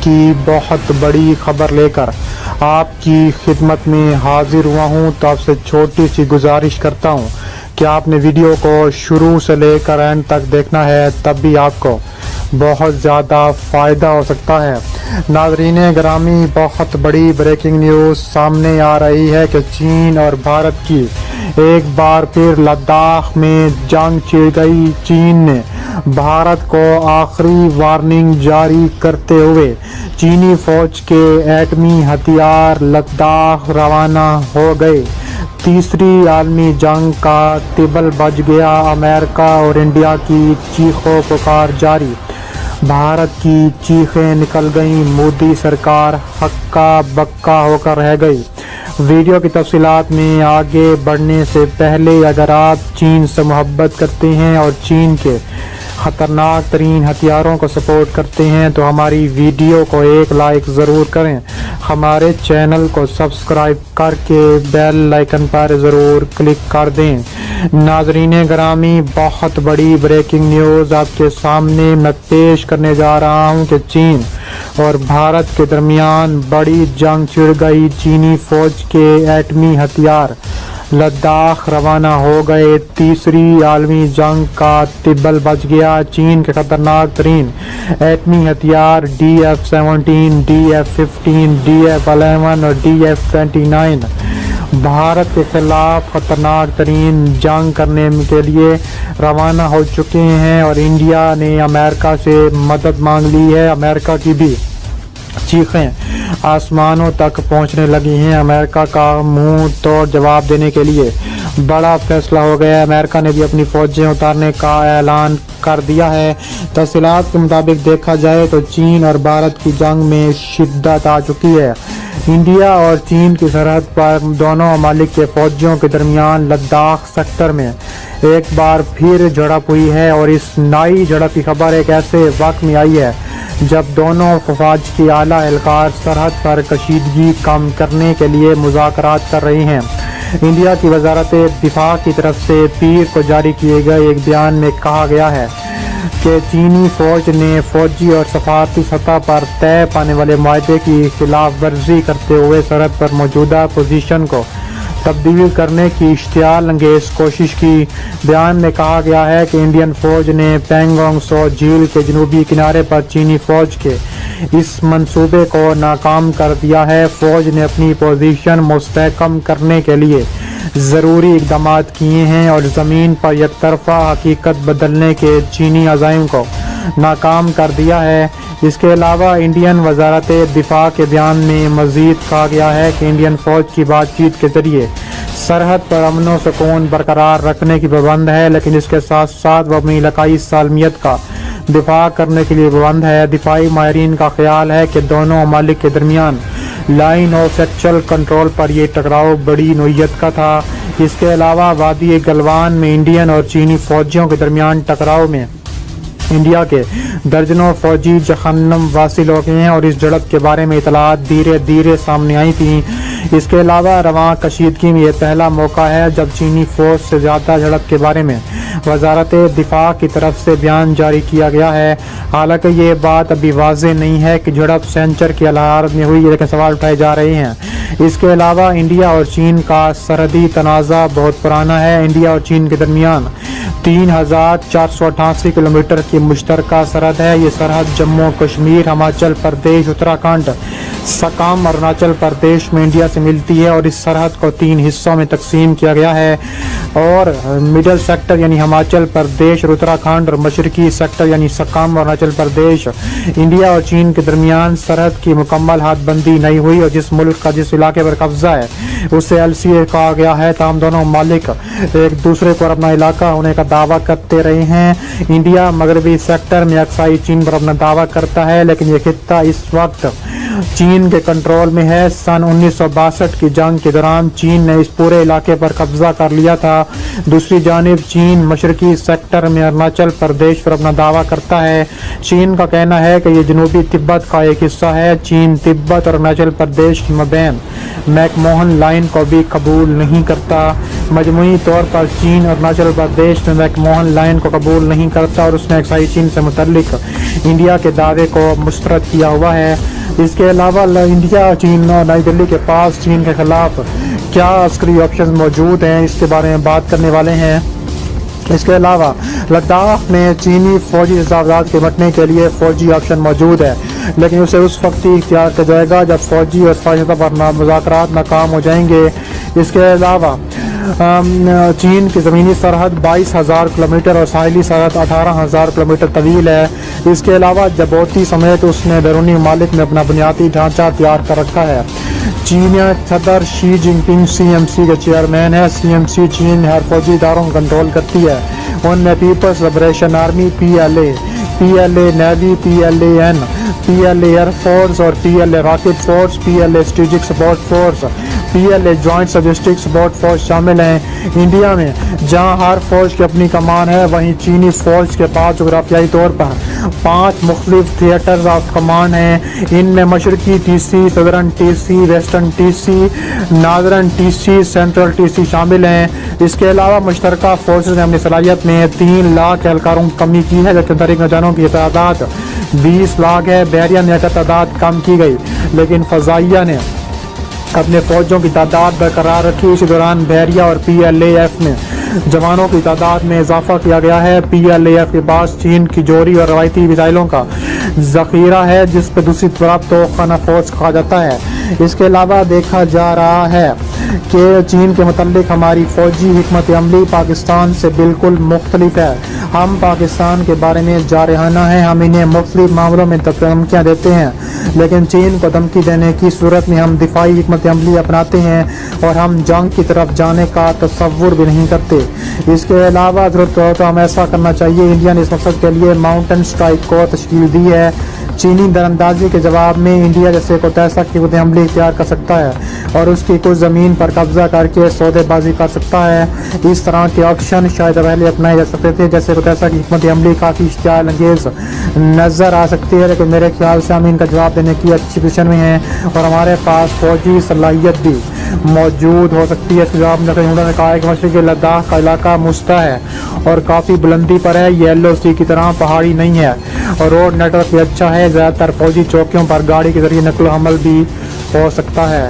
کی بہت بڑی خبر لے کر آپ کی خدمت میں حاضر ہوا ہوں، تو آپ سے چھوٹی سی گزارش کرتا ہوں کہ آپ نے ویڈیو کو شروع سے لے کر اینڈ تک دیکھنا ہے، تب بھی آپ کو بہت زیادہ فائدہ ہو سکتا ہے۔ ناظرین گرامی، بہت بڑی بریکنگ نیوز سامنے آ رہی ہے کہ چین اور بھارت کی ایک بار پھر لداخ میں جنگ چھڑ گئی۔ چین نے بھارت کو آخری وارننگ جاری کرتے ہوئے چینی فوج کے ایٹمی ہتھیار لداخ روانہ ہو گئے۔ تیسری عالمی جنگ کا طبل بج گیا، امریکہ اور انڈیا کی چیخو پکار جاری، بھارت کی چیخیں نکل گئیں، مودی سرکار ہکا بکا ہو کر رہ گئی۔ ویڈیو کی تفصیلات میں آگے بڑھنے سے پہلے اگر آپ چین سے محبت کرتے ہیں اور چین کے خطرناک ترین ہتھیاروں کو سپورٹ کرتے ہیں تو ہماری ویڈیو کو ایک لائک ضرور کریں، ہمارے چینل کو سبسکرائب کر کے بیل آئیکن پر ضرور کلک کر دیں۔ ناظرین گرامی، بہت بڑی بریکنگ نیوز آپ کے سامنے میں پیش کرنے جا رہا ہوں کہ چین اور بھارت کے درمیان بڑی جنگ چھڑ گئی۔ چینی فوج کے ایٹمی ہتھیار لداخ روانہ ہو گئے، تیسری عالمی جنگ کا طبل بج گیا۔ چین کے خطرناک ترین ایٹمی ہتھیار DF-17، DF-15، DF-11 اور DF-29 بھارت کے خلاف خطرناک ترین جنگ کرنے کے لیے روانہ ہو چکے ہیں اور انڈیا نے امریکہ سے مدد مانگ لی ہے۔ امریکہ کی بھی چیخیں آسمانوں تک پہنچنے لگی ہیں۔ امریکہ کا منہ توڑ جواب دینے کے لیے بڑا فیصلہ ہو گیا۔ امریکہ نے بھی اپنی فوجیں اتارنے کا اعلان کر دیا ہے۔ تفصیلات کے مطابق دیکھا جائے تو چین اور بھارت کی جنگ میں شدت آ چکی ہے۔ انڈیا اور چین کی سرحد پر دونوں ممالک کے فوجیوں کے درمیان لداخ سیکٹر میں ایک بار پھر جھڑپ ہوئی ہے، اور اس نئی جھڑپ کی خبر ایک ایسے وقت میں آئی ہے جب دونوں فوج کی اعلیٰ اہلکار سرحد پر کشیدگی کم کرنے کے لیے مذاکرات کر رہے ہیں۔ انڈیا کی وزارت دفاع کی طرف سے پیر کو جاری کیے گئے ایک بیان میں کہا گیا ہے کہ چینی فوج نے فوجی اور سفارتی سطح پر طے پانے والے معاہدے کی خلاف ورزی کرتے ہوئے سرحد پر موجودہ پوزیشن کو تبدیل کرنے کی اشتعال انگیز کوشش کی۔ بیان میں کہا گیا ہے کہ انڈین فوج نے پینگونگ سو جھیل کے جنوبی کنارے پر چینی فوج کے اس منصوبے کو ناکام کر دیا ہے۔ فوج نے اپنی پوزیشن مستحکم کرنے کے لیے ضروری اقدامات کیے ہیں اور زمین پر یک طرفہ حقیقت بدلنے کے چینی عزائم کو ناکام کر دیا ہے۔ اس کے علاوہ انڈین وزارت دفاع کے بیان میں مزید کہا گیا ہے کہ انڈین فوج کی بات چیت کے ذریعے سرحد پر امن و سکون برقرار رکھنے کی پابند ہے، لیکن اس کے ساتھ ساتھ وہ اپنی علاقائی سالمیت کا دفاع کرنے کے لیے پابند ہے۔ دفاعی ماہرین کا خیال ہے کہ دونوں ممالک کے درمیان لائن آف ایکچوئل کنٹرول پر یہ ٹکراؤ بڑی نوعیت کا تھا۔ اس کے علاوہ وادی گلوان میں انڈین اور چینی فوجیوں کے درمیان ٹکراؤ میں انڈیا کے درجنوں فوجی جہنم واصل ہو گئے ہیں اور اس جھڑپ کے بارے میں اطلاعات دھیرے دھیرے سامنے آئی تھیں۔ اس کے علاوہ رواں کشیدگی میں یہ پہلا موقع ہے جب چینی فوج سے زیادہ جھڑپ کے بارے میں وزارت دفاع کی طرف سے بیان جاری کیا گیا ہے۔ حالانکہ یہ بات ابھی واضح نہیں ہے کہ جھڑپ سینچر کی حالت میں ہوئی، لیکن سوال اٹھائے جا رہے ہیں۔ اس کے علاوہ انڈیا اور چین کا سرحدی تنازع بہت پرانا ہے۔ انڈیا اور چین کے درمیان 3488 کلومیٹر کی مشترکہ سرحد ہے۔ یہ سرحد جموں کشمیر، ہماچل پردیش، اتراکھنڈ، سکم، اروناچل پردیش میں انڈیا سے ملتی ہے، اور اس سرحد کو 3 حصوں میں تقسیم کیا گیا ہے، اور مڈل سیکٹر یعنی ہماچل پردیش اور اتراکھنڈ، اور مشرقی سیکٹر یعنی سکم اور اروناچل پردیش۔ انڈیا اور چین کے درمیان سرحد کی مکمل حد بندی نہیں ہوئی، اور جس ملک کا جس علاقے پر قبضہ ہے اسے LCA کہا گیا ہے، تاہم دونوں ممالک ایک دوسرے پر اپنا علاقہ ہونے کا دعویٰ کرتے رہے ہیں۔ انڈیا مغربی سیکٹر میں اقصائی چین پر اپنا دعویٰ کرتا ہے، لیکن یہ خطہ اس وقت چین کے کنٹرول میں ہے۔ سن 1962 کی جنگ کے دوران چین نے اس پورے علاقے پر قبضہ کر لیا تھا۔ دوسری جانب چین مشرقی سیکٹر میں اروناچل پردیش پر اپنا دعویٰ کرتا ہے۔ چین کا کہنا ہے کہ یہ جنوبی تبت کا ایک حصہ ہے۔ چین تبت اور اروناچل پردیش کے مابین میک موہن لائن کو بھی قبول نہیں کرتا۔ مجموعی طور پر چین اروناچل پردیش میں میک موہن لائن کو قبول نہیں کرتا اور اس نے اکسائی چین سے متعلق انڈیا کے دعوے کو مسترد کیا ہوا ہے۔ اس کے علاوہ انڈیا، چین اور نئی دلی کے پاس چین کے خلاف کیا عسکری آپشنز موجود ہیں، اس کے بارے میں بات کرنے والے ہیں۔ اس کے علاوہ لداخ میں چینی فوجی تجاوزات کے نمٹنے کے لیے فوجی آپشن موجود ہے، لیکن اسے اس وقت ہی اختیار کیا جائے گا جب فوجی اور فوجی سطح پر مذاکرات ناکام ہو جائیں گے۔ اس کے علاوہ چین کی زمینی سرحد 22,000 کلومیٹر اور ساحلی سرحد 18,000 کلومیٹر طویل ہے۔ اس کے علاوہ جبوتی سمیت اس نے بیرونی ممالک میں اپنا بنیادی ڈھانچہ تیار کر رکھا ہے۔ چین صدر شی جن پنگ CMC کے چیئرمین ہے۔ CMC چین ہر فوجی اداروں کو کنٹرول کرتی ہے۔ ان میں Peoples liberation army PLA navy PLAN PLA air force اور PLA rocket force, PLA strategic support force, PLA joint logistic support force شامل ہیں۔ انڈیا میں جہاں ہر فوج کی اپنی کمان ہے، وہیں چینی فوج کے پاس جغرافیائی طور پر 5 مختلف تھیٹرز آف کمان ہیں۔ ان میں مشرقی TC، southern TC، western TC، northern TC، central TC شامل ہیں۔ اس کے علاوہ مشترکہ فورسز نے اپنی صلاحیت میں 3 لاکھ اہلکاروں کی کمی کی ہے، جبکہ متحرک نوجوانوں کی تعداد 20 لاکھ ہے۔ بحریہ میں تعداد کم کی گئی، لیکن فضائیہ نے اپنے فوجوں کی تعداد برقرار رکھی۔ اسی دوران بحریہ اور PLAF میں جوانوں کی تعداد میں اضافہ کیا گیا ہے۔ PLAF کے پاس چین کی جوہری اور روایتی میزائلوں کا ذخیرہ ہے، جس پہ دوسری طرف توپخانہ فورس کہا جاتا ہے۔ اس کے علاوہ دیکھا جا رہا ہے کہ چین کے متعلق ہماری فوجی حکمت عملی پاکستان سے بالکل مختلف ہے۔ ہم پاکستان کے بارے میں جارحانہ ہیں، ہم انہیں مختلف معاملوں میں دھمکیاں دیتے ہیں، لیکن چین کو دھمکی دینے کی صورت میں ہم دفاعی حکمت عملی اپناتے ہیں اور ہم جنگ کی طرف جانے کا تصور بھی نہیں کرتے۔ اس کے علاوہ ضرورت ہو تو ہم ایسا کرنا چاہیے۔ انڈیا نے اس مقصد کے لیے ماؤنٹن اسٹرائک کو تشکیل دی ہے۔ چینی دراندازی کے جواب میں انڈیا جیسے کوئی ایسا حکمت عملی اختیار کر سکتا ہے اور اس کی کچھ زمین پر قبضہ کر کے سودے بازی کر سکتا ہے۔ اس طرح کے آپشن شاید پہلے اپنائے جا سکتے تھے، جیسے کوئی ایسا حکمت عملی کافی اشتعال انگیز نظر آ سکتی ہے، لیکن میرے خیال سے ہم ان کا جواب دینے کی اچھی پوزیشن میں ہیں اور ہمارے پاس فوجی صلاحیت بھی موجود ہو سکتی ہے۔ اس کے جواب میں انہوں نے کہا ہے کہ مشرقی لداخ کا علاقہ مستع ہے اور کافی بلندی پر ہے، یہ LOC کی طرح پہاڑی نہیں ہے اور روڈ نیٹ ورک بھی اچھا ہے۔ زیادہ تر فوجی چوکیوں پر گاڑی کے ذریعے نقل و حمل بھی ہو سکتا ہے۔